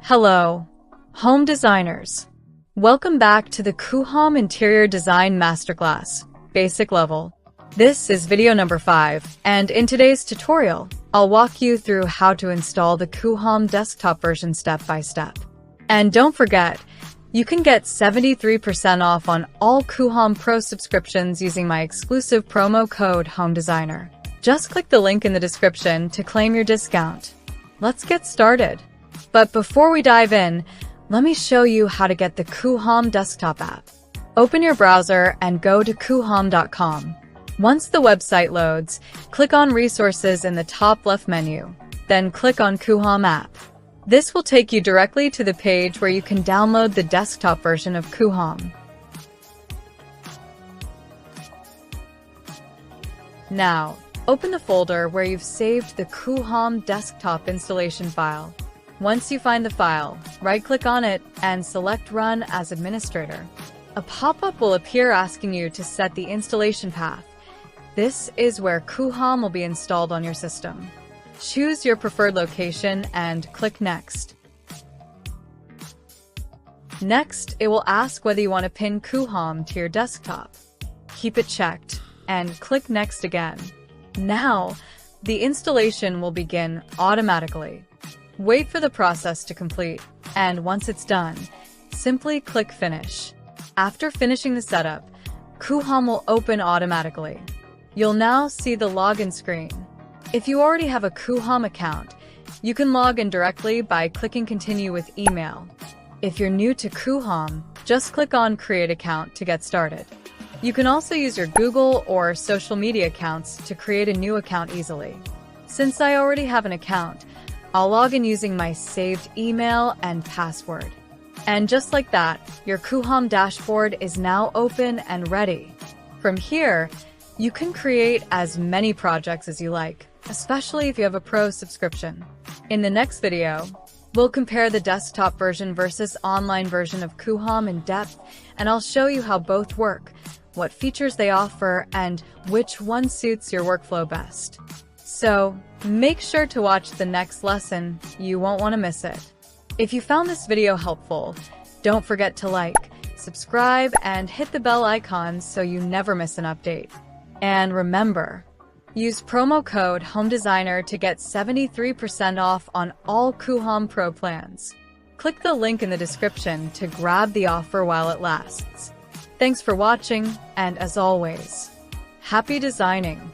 Hello, home designers. Welcome back to the Coohom Interior Design Masterclass, Basic Level. This is video number 5, and in today's tutorial, I'll walk you through how to install the Coohom desktop version step by step. And don't forget, you can get 73% off on all Coohom Pro subscriptions using my exclusive promo code HOMEDESIGNER. Just click the link in the description to claim your discount. Let's get started. But before we dive in, let me show you how to get the Coohom desktop app. Open your browser and go to coohom.com. Once the website loads, click on Resources in the top left menu, then click on Coohom app. This will take you directly to the page where you can download the desktop version of Coohom. Now, open the folder where you've saved the Coohom desktop installation file. Once you find the file, right-click on it and select Run as Administrator. A pop-up will appear asking you to set the installation path. This is where Coohom will be installed on your system. Choose your preferred location and click Next. Next, it will ask whether you want to pin Coohom to your desktop. Keep it checked and click Next again. Now, the installation will begin automatically. Wait for the process to complete, and once it's done, simply click Finish. After finishing the setup, Coohom will open automatically. You'll now see the login screen. If you already have a Coohom account, you can log in directly by clicking Continue with Email. If you're new to Coohom, just click on Create Account to get started. You can also use your Google or social media accounts to create a new account easily. Since I already have an account, I'll log in using my saved email and password. And just like that, your Coohom dashboard is now open and ready. From here, you can create as many projects as you like, especially if you have a Pro subscription. In the next video, we'll compare the desktop version versus online version of Coohom in depth, and I'll show you how both work, what features they offer, and which one suits your workflow best. So, make sure to watch the next lesson, you won't want to miss it. If you found this video helpful, don't forget to like, subscribe, and hit the bell icon so you never miss an update. And remember, use promo code HOMEDESIGNER to get 73% off on all Coohom Pro plans. Click the link in the description to grab the offer while it lasts. Thanks for watching, and as always, happy designing!